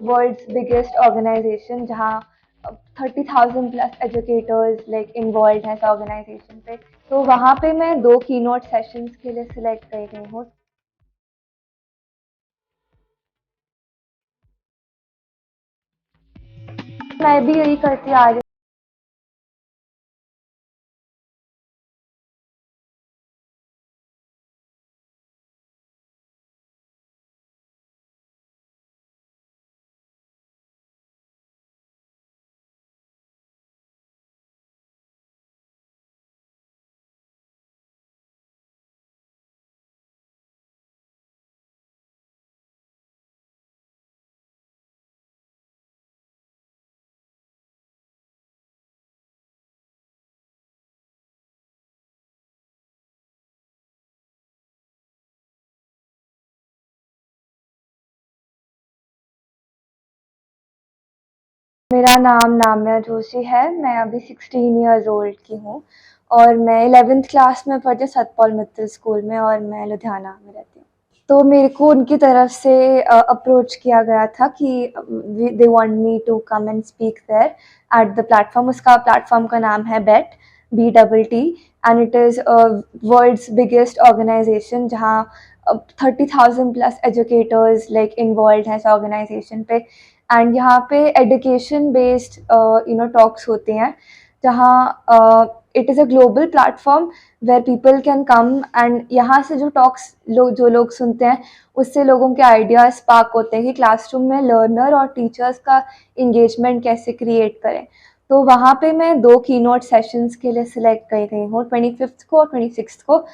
World's biggest organisation जहाँ 30,000 plus educators like involve है इस ऑर्गेनाइजेशन पे। तो वहाँ पे मैं 2 कीनोट सेशंस के लिए सिलेक्ट की गई हूँ। मैं भी यही करती आ रही मेरा नाम नाम्या जोशी है। मैं अभी 16 इयर्स ओल्ड की हूँ और मैं 11th क्लास में पढ़ती हूँ सतपाल मित्तल स्कूल में और मैं लुधियाना में रहती हूँ। तो मेरे को उनकी तरफ से अप्रोच किया गया था कि they want me to come and speak there at the platform. उसका प्लेटफॉर्म का नाम है BETT, BTT, and it is world's biggest organisation जहाँ 30,000 प्लस एजुकेटर्स लाइक इन्वॉल्व हैं इस ऑर्गेनाइजेशन पे। एंड यहाँ पे एजुकेशन बेस्ड टॉक्स होते हैं जहाँ it is a global platform where people can come and यहाँ से जो टॉक्स जो लोग सुनते हैं उससे लोगों के आइडियाज स्पार्क होते हैं कि क्लासरूम में लर्नर और टीचर्स का इंगेजमेंट कैसे क्रिएट करें। तो वहाँ पे मैं 2 कीनोट सेशंस के लिए सिलेक्ट कर गई हूँ, 25th को और 26th को।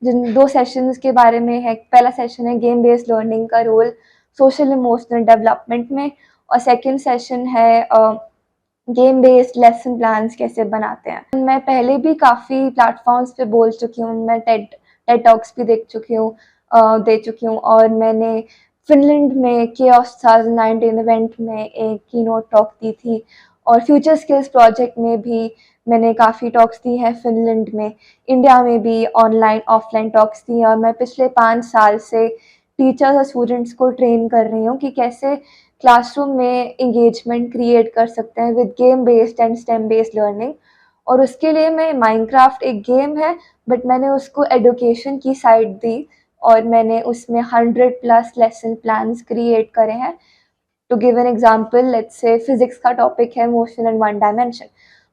जिन 2 सेशंस के बारे में है, पहला सेशन है गेम बेस्ड लर्निंग का रोल सोशल इमोशनल डेवलपमेंट में, और सेकंड सेशन है गेम बेस्ड लेसन प्लान्स कैसे बनाते हैं। मैं पहले भी काफ़ी प्लेटफॉर्म्स पे बोल चुकी हूँ, मैं टेड टेड टॉक्स भी देख चुकी हूँ, दे चुकी हूँ, और मैंने फिनलैंड में केओस 2019 इवेंट में एक कीनोट टॉक दी थी, और फ्यूचर स्किल्स प्रोजेक्ट में भी मैंने काफ़ी टॉक्स दी हैं फिनलैंड में। इंडिया में भी ऑनलाइन ऑफलाइन टॉक्स दी हैं, और मैं पिछले 5 साल से टीचर्स और स्टूडेंट्स को ट्रेन कर रही हूँ कि कैसे क्लासरूम में इंगेजमेंट क्रिएट कर सकते हैं with game based and stem based learning. और उसके लिए मैं माइनक्राफ्ट एक गेम है बट मैंने उसको एडुकेशन की साइड दी, और मैंने उसमें 100 प्लस लेसन प्लान्स क्रिएट करे हैं। To give an example, let's say physics का टॉपिक है motion and one dimension.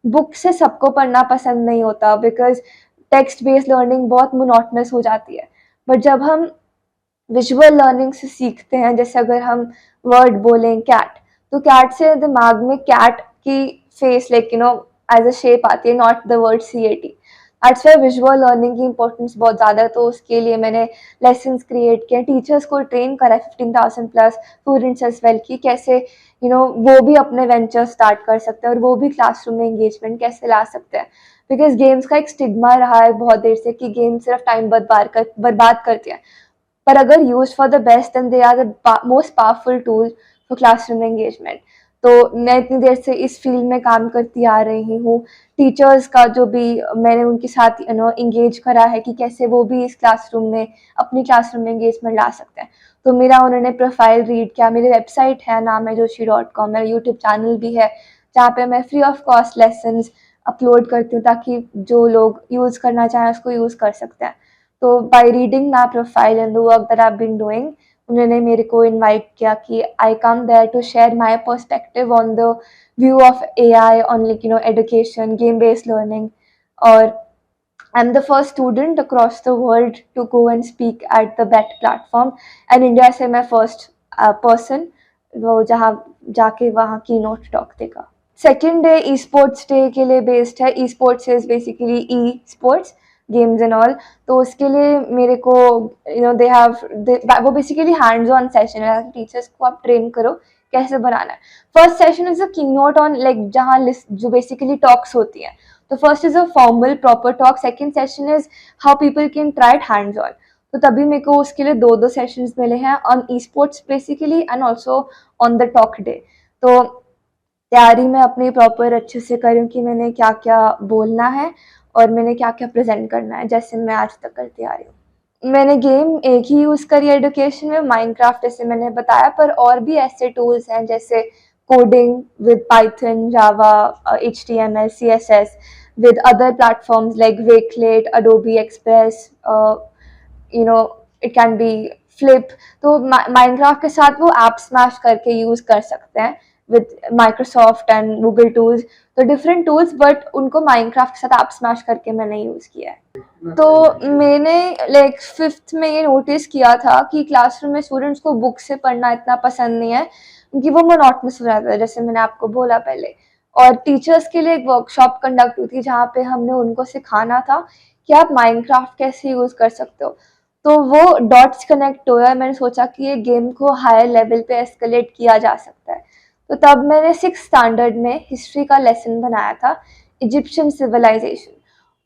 Book से सबको पढ़ना पसंद नहीं होता बिकॉज टेक्स्ट बेस्ड लर्निंग बहुत मोनोटनस हो जाती है। बट जब हम विजुअल लर्निंग से सीखते हैं, जैसे अगर हम वर्ड बोलें कैट, तो कैट से दिमाग में कैट की face like as a shape आती है, not the word CAT। That's why visual learning की इंपॉर्टेंस बहुत ज़्यादा है। तो उसके लिए मैंने लेसन्स क्रिएट किए, टीचर्स को ट्रेन करा है 15,000 प्लस स्टूडेंट्स एज वेल की कैसे वो भी अपने वेंचर स्टार्ट कर सकते हैं और वो भी क्लासरूम में इंगेजमेंट कैसे ला सकते हैं। बिकॉज गेम्स का एक स्टिग्मा रहा है बहुत देर से कि गेम सिर्फ टाइम बर्बाद करती है, पर अगर use for the best then they are the most powerful tool for classroom engagement. तो मैं इतनी देर से इस फील्ड में काम करती आ रही हूँ। टीचर्स का जो भी मैंने उनके साथ इंगेज करा है कि कैसे वो भी इस क्लासरूम में अपनी क्लासरूम में एंगेजमेंट ला सकते हैं। तो मेरा उन्होंने प्रोफाइल रीड किया, मेरी वेबसाइट है namyajoshi.com, मेरा यूट्यूब चैनल भी है जहाँ पे मैं free of cost lessons upload करती हूँ ताकि जो लोग यूज़ करना चाहें उसको यूज़ कर सकते हैं। तो by reading my profile and the work that I have been doing, उन्होंने मेरे को इनवाइट किया कि I come there to share my perspective on the view of AI on like education game based learning. और I am the first student across the world to go and speak at the BETT platform, and India से मैं first person वो जहाँ जाके वहाँ की note talk देगा। Second day e sports day के लिए बेस्ड है। E sports is basically e sports games and all. तो उसके लिए मेरे को दे हैव वो बेसिकली हैंड्स ऑन सेशन है, टीचर्स को आप ट्रेन करो कैसे बनाना है। फर्स्ट सेशन इज अ की नोट ऑन लाइक जहाँ लिस्ट जो बेसिकली टॉक्स होती हैं। तो first is a formal proper talk, second session is how people can try it hands on. तो तभी मेरे को उसके लिए दो सेशंस मिले हैं on e sports basically and also on the talk day. तो तैयारी मैं अपनी प्रॉपर अच्छे से करूँ कि मैंने क्या क्या बोलना है और मैंने क्या क्या प्रेजेंट करना है, जैसे मैं आज तक करती आ रही हूँ। मैंने गेम एक ही यूज़ करी है एजुकेशन में, माइनक्राफ्ट जैसे मैंने बताया, पर और भी ऐसे टूल्स हैं जैसे coding with Python, Java, HTML, CSS with other platforms like Wakelet, Adobe Express, you know, it can be Flip. तो माइनक्राफ्ट के साथ वो ऐप स्मैश करके यूज़ कर सकते हैं with Microsoft and Google tools, तो डिफरेंट टूल्स, बट उनको माइनक्राफ्ट के साथ ऐप स्मैश करके मैंने यूज़ किया है। तो मैंने लाइक फिफ्थ में ये नोटिस किया था कि क्लासरूम में स्टूडेंट्स को बुक से पढ़ना इतना पसंद नहीं है क्योंकि वो मोनोटोनस हो जाता है, जैसे मैंने आपको बोला पहले। और टीचर्स के लिए एक वर्कशॉप कंडक्ट हुई थी जहाँ पे हमने उनको सिखाना था कि आप माइनक्राफ्ट कैसे यूज़ कर सकते हो। तो वो डॉट्स कनेक्ट हुआ, मैंने सोचा कि ये गेम को हायर लेवल पे एस्केलेट किया जा सकता है। तो तब मैंने 6th स्टैंडर्ड में हिस्ट्री का लेसन बनाया था, इजिप्शियन सिविलाइजेशन।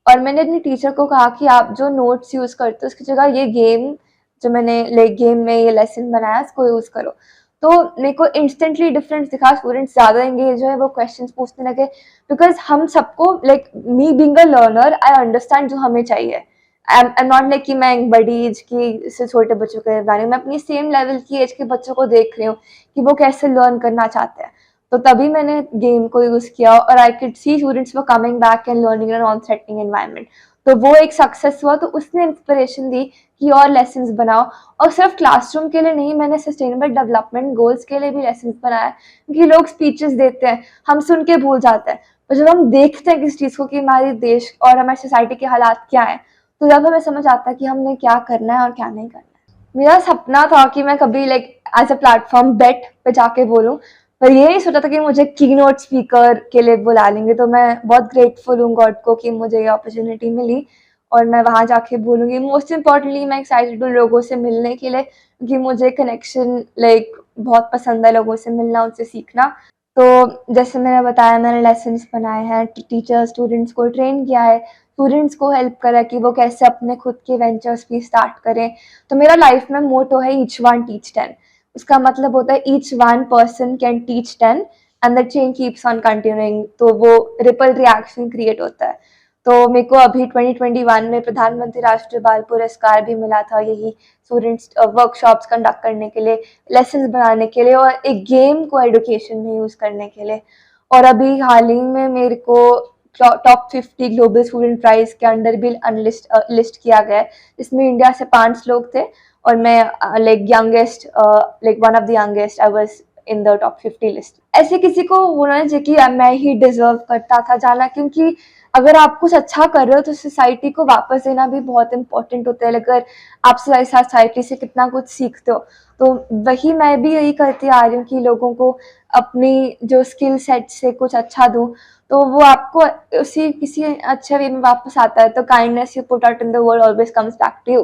और मैंने अपनी टीचर को कहा कि आप जो नोट्स यूज़ करते हो उसकी जगह ये गेम, जो मैंने लाइक गेम में ये लेसन बनाया इसको यूज़ करो। तो मेरे को इंस्टेंटली डिफरेंस दिखा, स्टूडेंट्स ज़्यादा एंगेज हुए, वो क्वेश्चंस पूछने लगे, बिकॉज हम सबको like me being a learner I understand जो हमें चाहिए। आई एम नॉट लाइक कि मैं एक बड़ी एज की से छोटे बच्चों के बारे में, मैं अपनी सेम लेवल की एज के बच्चों को देख रही हूँ कि वो कैसे लर्न करना चाहते हैं। तो तभी मैंने गेम को यूज़ किया और I could see students were coming back and learning in a non threatening environment. तो वो एक सक्सेस हुआ, तो उसने इंस्पिरेशन दी कि और लेसन्स बनाओ। और सिर्फ क्लासरूम के लिए नहीं, मैंने सस्टेनेबल डेवलपमेंट गोल्स के लिए भी लेसन्स बनाया, क्योंकि लोग स्पीचेस देते हैं, हम सुन के भूल जाते हैं, पर जब हम देखते हैं किस चीज़ को कि हमारे देश और हमारी सोसाइटी के हालात क्या है, तो जब हमें समझ आता है कि हमने क्या करना है और क्या नहीं करना है। मेरा सपना था कि मैं कभी लाइक एज अ प्लेटफॉर्म बेट पे जाके बोलूँ, पर ये नहीं सोचा था कि मुझे की नोट स्पीकर के लिए बुला लेंगे। तो मैं बहुत ग्रेटफुल हूँ गॉड को कि मुझे ये अपॉर्चुनिटी मिली और मैं वहाँ जाके बोलूँगी। मोस्ट इम्पॉर्टेंटली मैं एक्साइटेड हूँ लोगों से मिलने के लिए, क्योंकि मुझे कनेक्शन लाइक बहुत पसंद है, लोगों से मिलना, उनसे सीखना। तो जैसे मैंने बताया, मैंने लेसन्स बनाए हैं, टीचर स्टूडेंट्स को ट्रेन किया है, स्टूडेंट्स को हेल्प करा कि वो कैसे अपने खुद के वेंचर्स भी स्टार्ट करें। तो मेरा लाइफ में मोटो है ईच वन टीच 10। उसका मतलब होता है each one person can teach 10 and the chain keeps on continuing. तो वो रिपल रिएक्शन क्रिएट होता है। तो मेरे को अभी 2021 में प्रधानमंत्री राष्ट्रीय बाल पुरस्कार भी मिला था, यही स्टूडेंट्स वर्कशॉप्स कंडक्ट करने के लिए, लेसन्स बनाने के लिए और एक गेम को एजुकेशन में यूज़ करने के लिए। और अभी हाल ही में मेरे को टॉप 50 ग्लोबल स्टूडेंट प्राइज के अंडर भी लिस्ट किया गया है, जिसमें इंडिया से 5 लोग थे और मैं like youngest, like one of the youngest, I was in the top 50 list. ऐसे किसी को होना चाहिए कि मैं ही डिजर्व करता था जाना, क्योंकि अगर आप कुछ अच्छा कर रहे हो तो सोसाइटी को वापस देना भी बहुत इंपॉर्टेंट होता है। अगर आप सोसाइटी से कितना कुछ सीखते हो, तो वही मैं भी यही करती आ रही हूँ कि लोगों को अपनी जो स्किल सेट से कुछ अच्छा दूँ, तो वो आपको उसी किसी अच्छे वे में वापस आता है। तो kindness you put out in the world always comes back to you.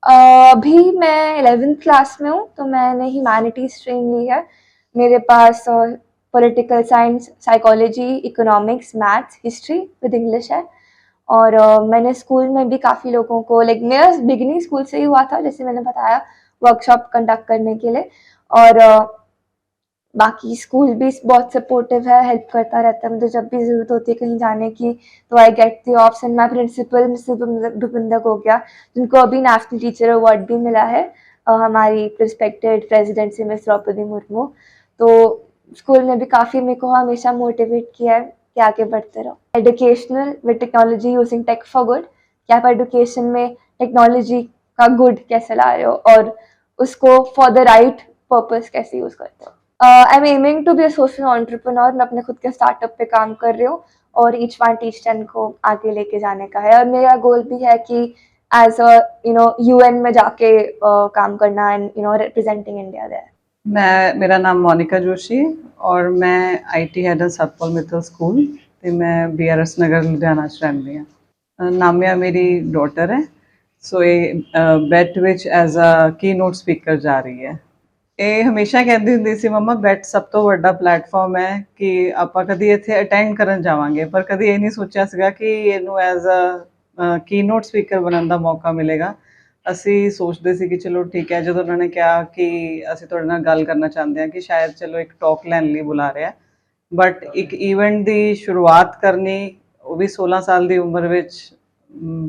अभी मैं 11th क्लास में हूँ, तो मैंने ह्यूमैनिटीज स्ट्रीम ली है। मेरे पास political science, psychology, economics, maths, history with English है। और मैंने स्कूल में भी काफ़ी लोगों को, लाइक मेरा बिगिनिंग स्कूल से ही हुआ था, जैसे मैंने बताया, वर्कशॉप कंडक्ट करने के लिए। और बाकी स्कूल भी बहुत सपोर्टिव है, हेल्प करता रहता है मुझे जब भी ज़रूरत होती है कहीं जाने की। तो I get the option. My principal mister Bhupinder हो गया, जिनको अभी नेशनल टीचर अवार्ड भी मिला है, हमारी रिस्पेक्टेड प्रेसिडेंट से मिस द्रौपदी मुर्मू। तो स्कूल में भी काफ़ी मेरे को हमेशा मोटिवेट किया है कि आगे बढ़ते रहो। Educational with technology using tech for good, कि आप एजुकेशन में टेक्नोलॉजी का गुड कैसे ला रहे हो और उसको फॉर द राइट पर्पस कैसे यूज़ करते हो। I am aiming to be a social entrepreneur. मैं अपने खुद के स्टार्टअप पे काम कर रही हूँ और ईच वन टीच 10 को आगे लेके जाने का है। और मेरा गोल भी है कि एज अ UN में जाके काम करना एंड रिप्रेजेंटिंग इंडिया देयर। मेरा नाम मोनिका जोशी और मैं IT had Satpal Mittal school ते मैं BRS नगर लुधियाना च रहिंदी हां। नामिया मेरी डॉटर है। सो ये बैट विच एज अ की नोट स्पीकर जा रही है। ਇਹ ਹਮੇਸ਼ਾ ਕਹਿੰਦੀ ਹੁੰਦੀ ਸੀ ਮੰਮਾ ਬੈਟ ਸਭ ਤੋਂ ਵੱਡਾ ਪਲੇਟਫਾਰਮ ਹੈ ਕਿ ਆਪਾਂ ਕਦੀ ਇੱਥੇ ਅਟੈਂਡ ਕਰਨ ਜਾਵਾਂਗੇ, ਪਰ ਕਦੀ ਇਹ ਨਹੀਂ ਸੋਚਿਆ ਸੀਗਾ ਕਿ ਇਹਨੂੰ ਐਜ਼ ਅ ਕੀਨੋਟ ਸਪੀਕਰ ਬਣਨ ਦਾ ਮੌਕਾ ਮਿਲੇਗਾ। ਅਸੀਂ ਸੋਚਦੇ ਸੀ ਕਿ ਚਲੋ ਠੀਕ ਹੈ, ਜਦੋਂ ਉਹਨਾਂ ਨੇ ਕਿਹਾ ਕਿ ਅਸੀਂ ਤੁਹਾਡੇ ਨਾਲ ਗੱਲ ਕਰਨਾ ਚਾਹੁੰਦੇ ਹਾਂ, ਕਿ ਸ਼ਾਇਦ ਚਲੋ ਇੱਕ ਟਾਕ ਲੈਣ ਲਈ ਬੁਲਾ ਰਿਹਾ, ਬਟ ਇੱਕ ਇਵੈਂਟ ਦੀ ਸ਼ੁਰੂਆਤ ਕਰਨੀ, ਉਹ ਵੀ 16 ਸਾਲ ਦੀ ਉਮਰ ਵਿੱਚ,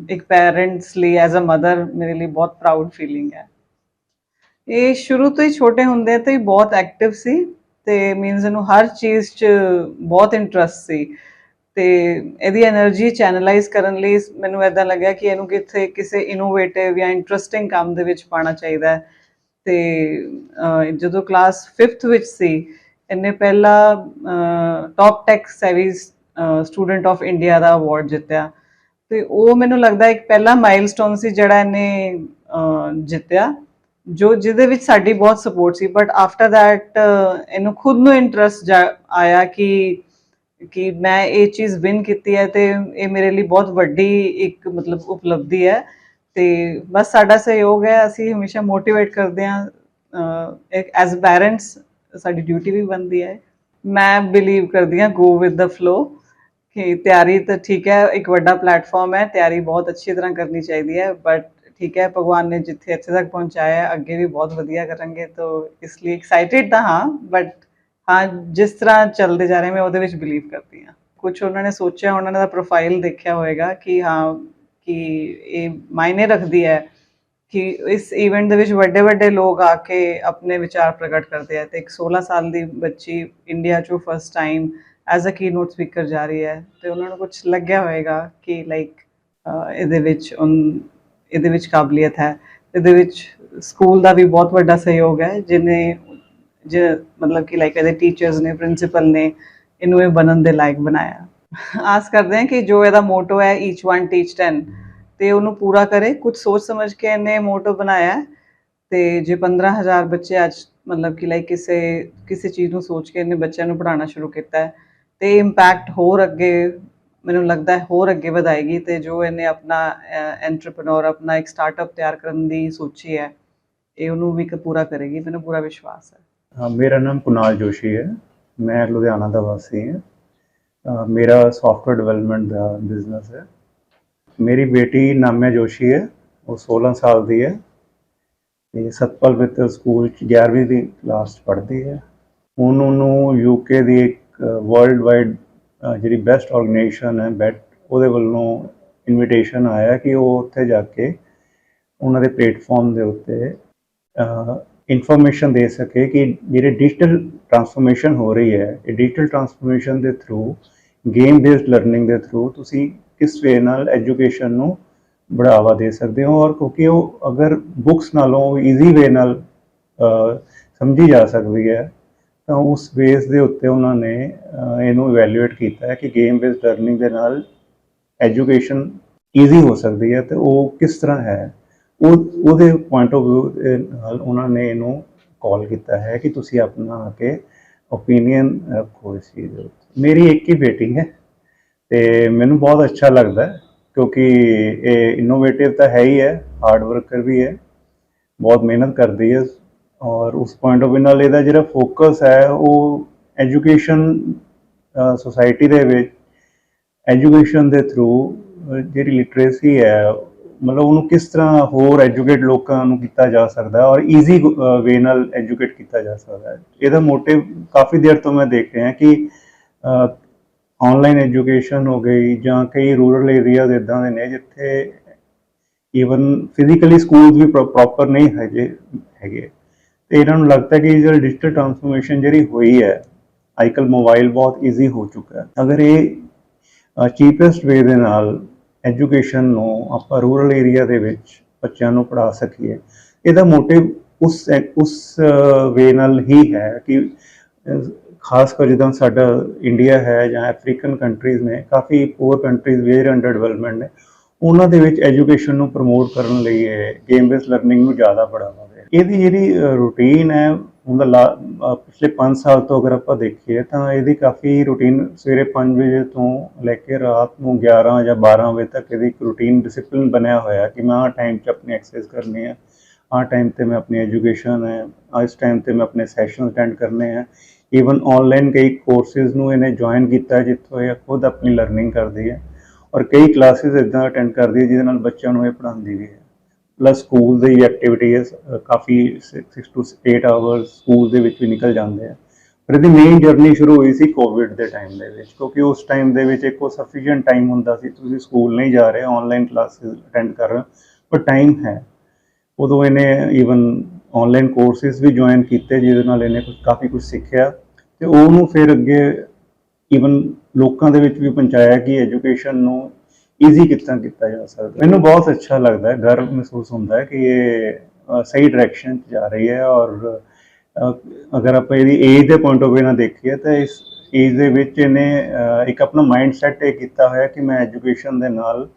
ਇੱਕ ਪੈਰੈਂਟਸ ਲਈ ਐਜ਼ ਅ ਮਦਰ ਮੇਰੇ ਲਈ ਬਹੁਤ ਪ੍ਰਾਊਡ ਫੀਲਿੰਗ ਹੈ। ਇਹ ਸ਼ੁਰੂ ਤੋਂ ਹੀ ਛੋਟੇ ਹੁੰਦੇ ਤੋਂ ਹੀ ਬਹੁਤ ਐਕਟਿਵ ਸੀ ਤੇ ਮੀਨਸ ਇਹਨੂੰ ਹਰ ਚੀਜ਼ 'ਚ ਬਹੁਤ ਇੰਟਰਸਟ ਸੀ ਤੇ ਇਹਦੀ એનર્ਜੀ ਚੈਨਲਾਈਜ਼ ਕਰਨ ਲਈ ਮੈਨੂੰ ਇਦਾਂ ਲੱਗਿਆ ਕਿ ਇਹਨੂੰ ਕਿਤੇ ਕਿਸੇ ਇਨੋਵੇਟਿਵ ਜਾਂ ਇੰਟਰਸਟਿੰਗ ਕੰਮ ਦੇ ਵਿੱਚ ਪਾਉਣਾ ਚਾਹੀਦਾ ਹੈ। ਤੇ ਜਦੋਂ ਕਲਾਸ 5th ਵਿੱਚ ਸੀ ਇਹਨੇ ਪਹਿਲਾ top tech savvies student of India ਦਾ ਅਵਾਰਡ ਜਿੱਤਿਆ ਤੇ ਉਹ ਮੈਨੂੰ ਲੱਗਦਾ ਇੱਕ ਪਹਿਲਾ ਮਾਈਲਸਟੋਨ ਸੀ ਜਿਹੜਾ ਇਹਨੇ ਜਿੱਤਿਆ ਜੋ ਜਿਹਦੇ ਵਿੱਚ ਸਾਡੀ ਬਹੁਤ support C but after that ਇਹਨੂੰ ਖੁਦ ਨੂੰ ਇੰਟਰਸਟ ਆਇਆ ਕਿ ਮੈਂ ਇਹ ਚੀਜ਼ ਵਿਨ ਕੀਤੀ ਹੈ ਤੇ ਇਹ ਮੇਰੇ ਲਈ ਬਹੁਤ ਵੱਡੀ ਇੱਕ ਮਤਲਬ ਉਪਲਬਧੀ ਹੈ ਤੇ ਬਸ ਸਾਡਾ ਸਹਿਯੋਗ ਹੈ। ਅਸੀਂ ਹਮੇਸ਼ਾ ਮੋਟੀਵੇਟ ਕਰਦੇ ਹਾਂ ਇੱਕ ਐਜ਼ ਪੈਰੈਂਟਸ ਸਾਡੀ ਡਿਊਟੀ ਵੀ ਬਣਦੀ ਹੈ। ਮੈਂ ਬਿਲੀਵ ਕਰਦੀ ਹਾਂ ਗੋ ਵਿਦ ਦ ਫਲੋ ਕਿ ਤਿਆਰੀ ਤਾਂ ਠੀਕ ਹੈ ਇੱਕ ਵੱਡਾ ਪਲੇਟਫਾਰਮ ਹੈ ਤਿਆਰੀ ਬਹੁਤ ਅੱਛੀ ਤਰ੍ਹਾਂ ਕਰਨੀ ਚਾਹੀਦੀ ਹੈ ਬਟ ठीक है भगवान ने जिथे ਇੱਥੇ तक पहुँचाया है अगे भी बहुत वधिया करेंगे तो इसलिए एक्साइटेड ਤਾਂ ਹਾਂ बट हाँ जिस तरह चलते जा रहे हैं मैं ਉਹਦੇ ਵਿੱਚ ਬਿਲੀਵ ਕਰਦੀ ਹਾਂ। ਕੁਝ ਉਹਨਾਂ ਨੇ ਸੋਚਿਆ ਉਹਨਾਂ ਨੇ ਦਾ ਪ੍ਰੋਫਾਈਲ ਦੇਖਿਆ ਹੋਏਗਾ ਕਿ ਹਾਂ ਕਿ ਇਹ ਮਾਇਨੇ ਰੱਖਦੀ ਹੈ ਕਿ ਇਸ ਇਵੈਂਟ ਦੇ ਵਿੱਚ ਵੱਡੇ ਵੱਡੇ ਲੋਕ ਆ ਕੇ ਆਪਣੇ ਵਿਚਾਰ ਪ੍ਰਗਟ ਕਰਦੇ ਆ ਤੇ ਇੱਕ 16 ਸਾਲ ਦੀ ਬੱਚੀ ਇੰਡੀਆ 'ਚੋਂ first time as a keynote speaker ਜਾ ਰਹੀ ਹੈ ਤੇ ਉਹਨਾਂ ਨੂੰ ਕੁਝ ਲੱਗਿਆ ਹੋਏਗਾ ਕਿ ਲਾਈਕ ਇਹਦੇ ਵਿੱਚ ਕਾਬਲੀਅਤ ਹੈ। ਇਹਦੇ ਵਿੱਚ ਸਕੂਲ ਦਾ ਵੀ ਬਹੁਤ ਵੱਡਾ ਸਹਿਯੋਗ ਹੈ ਜਿਹਨੇ ਮਤਲਬ ਕਿ ਲਾਈਕ ਇਹਦੇ ਟੀਚਰਸ ਨੇ ਪ੍ਰਿੰਸੀਪਲ ਨੇ ਇਹਨੂੰ ਇਹ ਬਣਨ ਦੇ ਲਾਇਕ ਬਣਾਇਆ। ਆਸ ਕਰਦੇ ਹਾਂ ਕਿ ਜੋ ਇਹਦਾ ਮੋਟੋ ਹੈ ਈਚ ਵਨ ਟੀਚ 10 ਤੇ ਉਹਨੂੰ ਪੂਰਾ ਕਰੇ। ਕੁਝ ਸੋਚ ਸਮਝ ਕੇ ਇਹਨੇ ਮੋਟੋ ਬਣਾਇਆ ਤੇ ਜੇ 15,000 ਬੱਚੇ ਅੱਜ ਮਤਲਬ ਕਿ ਲਾਈਕ ਕਿਸੇ ਚੀਜ਼ ਨੂੰ ਸੋਚ ਕੇ ਇਹਨੇ ਬੱਚਿਆਂ ਨੂੰ ਪੜ੍ਹਾਉਣਾ ਸ਼ੁਰੂ ਕੀਤਾ ਹੈ ਤੇ ਇੰਪੈਕਟ ਹੋਰ ਅੱਗੇ ਮੈਨੂੰ ਲੱਗਦਾ ਹੈ ਹੋਰ ਅੱਗੇ ਵਧਾਏਗੀ ਤੇ ਜੋ ਇਹਨੇ ਆਪਣਾ ਐਂਟਰਪ੍ਰੈਨਿਓਰ ਆਪਣਾ ਇੱਕ ਸਟਾਰਟਅਪ ਤਿਆਰ ਕਰਨ ਦੀ ਸੋਚੀ ਹੈ ਇਹ ਉਹਨੂੰ ਵੀ ਪੂਰਾ ਕਰੇਗੀ ਮੈਨੂੰ ਪੂਰਾ ਵਿਸ਼ਵਾਸ ਹੈ। हाँ, मेरा नाम कुणाल जोशी है। मैं लुधियाना का वासी हाँ। मेरा सॉफ्टवेयर डेवलपमेंट का बिजनेस है। मेरी बेटी नाम्या जोशी है, वो 16 साल की है। ये सतपाल मित्तल स्कूल 11वीं की क्लास पढ़ती है। उन्होंने यूके की एक वर्ल्ड वाइड जी बेस्ट ऑर्गेनाइजेशन है बैट वो वालों इनविटेशन आया कि वो उत्थे जाके उन्होंने प्लेटफॉर्म के उत्ते इन्फॉर्मेशन दे सके कि जी डिजिटल ट्रांसफॉर्मेशन हो रही है ये डिजिटल ट्रांसफॉर्मेशन के थ्रू गेम बेस्ड लर्निंग के थ्रू तुसी किस वे नाल एजुकेशन नू बढ़ावा दे सकते हो और क्योंकि वो अगर बुक्स नालों ईजी वे नाल समझी जा सकती है तो उस बेस के उत्ते उन्होंने इनू इवैल्यूएट किया है कि गेम बेस्ड लर्निंग के नाल एजुकेशन ईजी हो सकती है तो वो किस तरह है ਉਹਦੇ ਪੁਆਇੰਟ ਆਫ ਵਿਊ ਨਾਲ ਉਹਨਾਂ ਨੇ ਇਹਨੂੰ ਕਾਲ ਕੀਤਾ ਹੈ ਕਿ ਤੁਸੀਂ ਆਪਣਾ ਆ ਕੇ ਓਪੀਨੀਅਨ ਰੱਖੋ ਇਸ ਚੀਜ਼ ਦੇ ਉੱਤੇ। ਮੇਰੀ ਇੱਕ ਹੀ ਬੇਟੀ ਹੈ ਤੇ ਮੈਨੂੰ ਬਹੁਤ ਅੱਛਾ ਲੱਗਦਾ ਕਿਉਂਕਿ ਇਹ ਇਨੋਵੇਟਿਵ ਤਾਂ ਹੈ ਹੀ ਹੈ ਹਾਰਡ ਵਰਕਰ ਵੀ ਹੈ ਬਹੁਤ ਮਿਹਨਤ ਕਰਦੀ ਹੈ ਔਰ ਉਸ ਪੁਆਇੰਟ ਆਫ ਵਿਊ ਨਾਲ ਇਹਦਾ ਜਿਹੜਾ ਫੋਕਸ ਹੈ ਉਹ ਐਜੂਕੇਸ਼ਨ ਸੋਸਾਇਟੀ ਦੇ ਵਿੱਚ ਐਜੂਕੇਸ਼ਨ ਦੇ ਥਰੂ ਜਿਹੜੀ ਲਿਟਰੇਸੀ ਹੈ मतलब उन्होंने किस तरह होर एजुकेट लोगों को किया जा सकता है और ईजी वे नाल एजुकेट किया जा सकता है। यदा मोटिव काफ़ी देर तो मैं देख रहा कि ऑनलाइन एजुकेशन हो गई ਜਾਂ कई रूरल एरियाज इदा के ने जिथे ईवन फिजिकली स्कूल भी प्रॉपर नहीं है तो इन्होंने लगता है कि जो डिजिटल ट्रांसफॉर्मेशन जी हुई है अजकल मोबाइल बहुत ईजी हो चुका है अगर ये चीपेस्ट वे दे नाल एजुकेशन ਨੂੰ ਆਪਾਂ ਰੂਰਲ ਏਰੀਆ ਦੇ ਵਿੱਚ ਬੱਚਿਆਂ ਨੂੰ ਪੜ੍ਹਾ ਸਕੀਏ ਇਹਦਾ ਮੋਟਿਵ ਉਸ ਵੇ ਨਾਲ ਹੀ ਹੈ ਕਿ ਖਾਸ ਕਰ ਜਿੱਦਾਂ ਸਾਡਾ ਇੰਡੀਆ ਹੈ ਜਾਂ ਅਫਰੀਕਨ ਕੰਟਰੀਜ਼ ਨੇ ਕਾਫੀ poor countries where under development ਨੇ ਉਹਨਾਂ ਦੇ ਵਿੱਚ ਐਜੂਕੇਸ਼ਨ ਨੂੰ ਪ੍ਰਮੋਟ ਕਰਨ ਲਈ ਇਹ ਗੇਮ ਬੇਸਡ ਲਰਨਿੰਗ ਨੂੰ ਜ਼ਿਆਦਾ ਬੜਾਵਾ ਦੇ ਇਹਦੀ ਜਿਹੜੀ ਰੂਟੀਨ ਹੈ ਉਹਦਾ ਪਿਛਲੇ 5 ਸਾਲ ਤੋਂ ਅਗਰ ਆਪਾਂ ਦੇਖੀਏ ਤਾਂ ਇਹਦੀ ਕਾਫੀ ਰੂਟੀਨ ਸਵੇਰੇ 5 ਵਜੇ ਤੋਂ ਲੈ ਕੇ ਰਾਤ ਨੂੰ 11 ਜਾਂ 12 ਵਜੇ ਤੱਕ ਇਹਦੀ ਇੱਕ ਰੂਟੀਨ ਡਿਸਿਪਲਿਨ ਬਣਿਆ ਹੋਇਆ ਕਿ ਮੈਂ ਆਹ ਟਾਈਮ 'ਚ ਆਪਣੀ ਐਕਸਰਸਾਈਜ਼ ਕਰਨੀ ਹੈ ਆਹ ਟਾਈਮ 'ਤੇ ਮੈਂ ਆਪਣੀ ਐਜੂਕੇਸ਼ਨ ਹੈ ਇਸ ਟਾਈਮ 'ਤੇ ਮੈਂ ਆਪਣੇ ਸੈਸ਼ਨ ਅਟੈਂਡ ਕਰਨੇ ਹੈ ਈਵਨ ਔਨਲਾਈਨ ਕਈ ਕੋਰਸਿਸ ਨੂੰ ਇਹਨੇ ਜੁਆਇਨ ਕੀਤਾ ਜਿੱਥੋਂ ਇਹ ਖੁਦ ਆਪਣੀ ਲਰਨਿੰਗ ਕਰਦੀ ਹੈ ਔਰ ਕਈ ਕਲਾਸਿਸ ਇੱਦਾਂ ਅਟੈਂਡ ਕਰਦੀ ਹੈ ਜਿਹਦੇ ਨਾਲ ਬੱਚਿਆਂ ਨੂੰ ਇਹ ਪੜ੍ਹਾਉਂਦੀ ਵੀ ਹੈ प्लस स्कूल की एक्टिविटीज़ काफ़ी 6 to 8 आवर्स स्कूल के भी निकल जाते हैं ਪਰ ਇਹਦੀ ਮੇਨ ਜਰਨੀ ਸ਼ੁਰੂ ਹੋਈ ਸੀ ਕੋਵਿਡ ਦੇ ਟਾਈਮ ਦੇ ਵਿੱਚ, ਕਿਉਂਕਿ ਉਸ ਟਾਈਮ ਦੇ ਵਿੱਚ ਇੱਕੋ ਸਫੀਸ਼ੀਐਂਟ ਟਾਈਮ ਹੁੰਦਾ ਸੀ, ਤੁਸੀਂ ਸਕੂਲ ਨਹੀਂ ਜਾ ਰਹੇ, ਆਨਲਾਈਨ ਕਲਾਸਿਸ ਅਟੈਂਡ ਕਰ ਰਹੇ ਹੋ, ਪਰ ਟਾਈਮ ਹੈ। ਉਦੋਂ ਇਹਨੇ ਈਵਨ ਆਨਲਾਈਨ ਕੋਰਸਿਸ ਵੀ ਜੁਆਇਨ ਕੀਤੇ, ਜਿਹਦੇ ਨਾਲ ਇਹਨੇ ਕਾਫੀ ਕੁਝ ਸਿੱਖਿਆ, ਤੇ ਉਹਨੂੰ ਫਿਰ ਅੱਗੇ ਈਵਨ ਲੋਕਾਂ ਦੇ ਵਿੱਚ ਵੀ ਪਹੁੰਚਾਇਆ ਕਿ ਐਜੂਕੇਸ਼ਨ ਨੂੰ ਈਜ਼ੀ ਕਿੱਦਾਂ ਕੀਤਾ ਜਾ ਸਕਦਾ। ਮੈਨੂੰ ਬਹੁਤ ਅੱਛਾ ਲੱਗਦਾ ਹੈ, ਗਰਵ ਮਹਿਸੂਸ ਹੁੰਦਾ ਹੈ ਕਿ ਇਹ ਸਹੀ ਡਾਇਰੈਕਸ਼ਨ 'ਚ ਜਾ ਰਹੀ ਹੈ। ਔਰ ਅਗਰ ਆਪਾਂ ਇਹਦੀ ਏਜ ਦੇ ਪੁਆਇੰਟ ਆਫ ਵਿਊ ਨਾਲ ਦੇਖੀਏ ਤਾਂ ਇਸ ਏਜ ਦੇ ਵਿੱਚ ਇਹਨੇ ਇੱਕ ਆਪਣਾ ਮਾਈਂਡ ਸੈਟ ਇਹ ਕੀਤਾ ਹੋਇਆ ਕਿ ਮੈਂ ਐਜੂਕੇਸ਼ਨ ਦੇ ਨਾਲ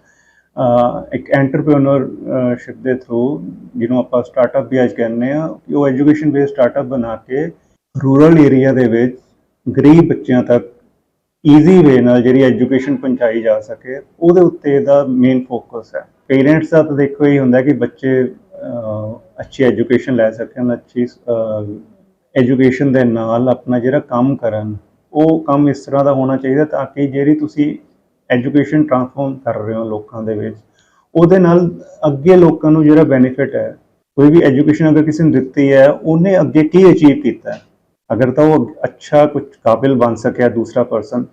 ਇੱਕ ਐਂਟਰਪ੍ਰੇਨਿਓਰਸ਼ਿਪ ਦੇ ਥਰੂ, ਜਿਹਨੂੰ ਆਪਾਂ ਸਟਾਰਟਅਪ ਵੀ ਅੱਜ ਕਹਿੰਦੇ ਆ, ਕਿ ਉਹ ਐਜੂਕੇਸ਼ਨ ਬੇਸਡ ਸਟਾਰਟਅਪ ਬਣਾ ਕੇ ਰੂਰਲ ਏਰੀਆ ਦੇ ਵਿੱਚ ਗਰੀਬ ਬੱਚਿਆਂ ਤੱਕ ਈਜ਼ੀ ਵੇ ਨਾਲ ਜਿਹੜੀ ਐਜੂਕੇਸ਼ਨ ਪਹੁੰਚਾਈ ਜਾ ਸਕੇ, ਉਹਦੇ ਉੱਤੇ ਇਹਦਾ ਮੇਨ ਫੋਕਸ ਹੈ। ਪੇਰੈਂਟਸ ਦਾ ਤਾਂ ਦੇਖੋ ਇਹ ਹੁੰਦਾ ਕਿ ਬੱਚੇ ਅੱਛੀ ਐਜੂਕੇਸ਼ਨ ਲੈ ਸਕਣ, ਅੱਛੀ ਐਜੂਕੇਸ਼ਨ ਦੇ ਨਾਲ ਆਪਣਾ ਜਿਹੜਾ ਕੰਮ ਕਰਨ, ਉਹ ਕੰਮ ਇਸ ਤਰ੍ਹਾਂ ਦਾ ਹੋਣਾ ਚਾਹੀਦਾ ਤਾਂ ਕਿ ਜਿਹੜੀ ਤੁਸੀਂ ਐਜੂਕੇਸ਼ਨ ਟ੍ਰਾਂਸਫਾਰਮ ਕਰ ਰਹੇ ਹੋ ਲੋਕਾਂ ਦੇ ਵਿੱਚ, ਉਹਦੇ ਨਾਲ ਅੱਗੇ ਲੋਕਾਂ ਨੂੰ ਜਿਹੜਾ ਬੈਨੀਫਿਟ ਹੈ, ਕੋਈ ਵੀ ਐਜੂਕੇਸ਼ਨ ਅਗਰ ਕਿਸੇ ਨੂੰ ਦਿੱਤੀ ਹੈ, ਉਹਨੇ ਅੱਗੇ ਕੀ ਅਚੀਵ ਕੀਤਾ ਹੈ, ਅਗਰ ਤਾਂ ਉਹ ਅੱਛਾ ਕੁਝ ਕਾਬਿਲ ਬਣ ਸਕਿਆ ਦੂਸਰਾ ਪਰਸਨ,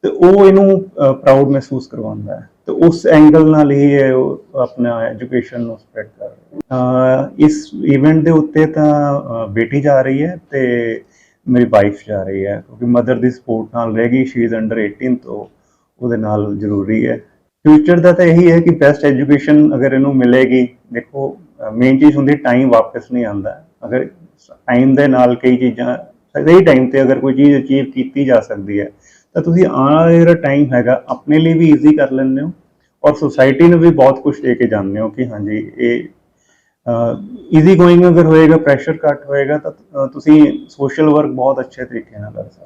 ਤੇ ਉਹ ਇਹਨੂੰ ਪ੍ਰਾਊਡ ਮਹਿਸੂਸ ਕਰਵਾਉਂਦਾ ਹੈ। ਤੇ ਉਸ ਐਂਗਲ ਨਾਲ ਹੀ ਇਹ ਆਪਣਾ ਐਜੂਕੇਸ਼ਨ ਨੂੰ ਸਪਰੈਡ ਕਰ ਰਿਹਾ। ਇਸ ਇਵੈਂਟ ਦੇ ਉੱਤੇ ਤਾਂ ਬੇਟੀ ਜਾ ਰਹੀ ਹੈ ਤੇ ਮੇਰੀ ਵਾਈਫ ਜਾ ਰਹੀ ਹੈ, ਕਿਉਂਕਿ ਮਦਰ ਦੀ ਸਪੋਰਟ ਨਾਲ ਰਹੇਗੀ, ਸ਼ੀ ਇਜ਼ ਅੰਡਰ 18, ਤੋਂ ਉਹਦੇ ਨਾਲ ਜ਼ਰੂਰੀ ਹੈ। ਫਿਊਚਰ ਦਾ ਤਾਂ ਇਹੀ ਹੈ ਕਿ ਬੈਸਟ ਐਜੂਕੇਸ਼ਨ ਅਗਰ ਇਹਨੂੰ ਮਿਲੇਗੀ, ਦੇਖੋ ਮੇਨ ਚੀਜ਼ ਹੁੰਦੀ ਟਾਈਮ ਵਾਪਸ ਨਹੀਂ ਆਉਂਦਾ, ਅਗਰ ਟਾਈਮ ਦੇ ਨਾਲ ਕਈ ਚੀਜ਼ਾਂ ਸਹੀ ਟਾਈਮ ਤੇ ਅਗਰ ਕੋਈ ਚੀਜ਼ ਅਚੀਵ ਕੀਤੀ ਜਾ ਸਕਦੀ ਹੈ, ਤਾਂ ਤੁਸੀਂ ਆਉਣ ਵਾਲਾ ਜਿਹੜਾ ਟਾਈਮ ਹੈਗਾ ਆਪਣੇ ਲਈ ਵੀ ਈਜ਼ੀ ਕਰ ਲੈਂਦੇ ਹੋ, ਔਰ ਸੁਸਾਇਟੀ ਨੂੰ ਵੀ ਬਹੁਤ ਕੁਝ ਦੇ ਕੇ ਜਾਂਦੇ ਹੋ ਕਿ ਹਾਂਜੀ ਇਹ ਈਜ਼ੀ ਗੋਇੰਗ ਅਗਰ ਹੋਏਗਾ, ਪ੍ਰੈਸ਼ਰ ਘੱਟ ਹੋਏਗਾ, ਤਾਂ ਤੁਸੀਂ ਸੋਸ਼ਲ ਵਰਕ ਬਹੁਤ ਅੱਛੇ ਤਰੀਕੇ ਨਾਲ ਕਰ ਸਕਦੇ ਹੋ।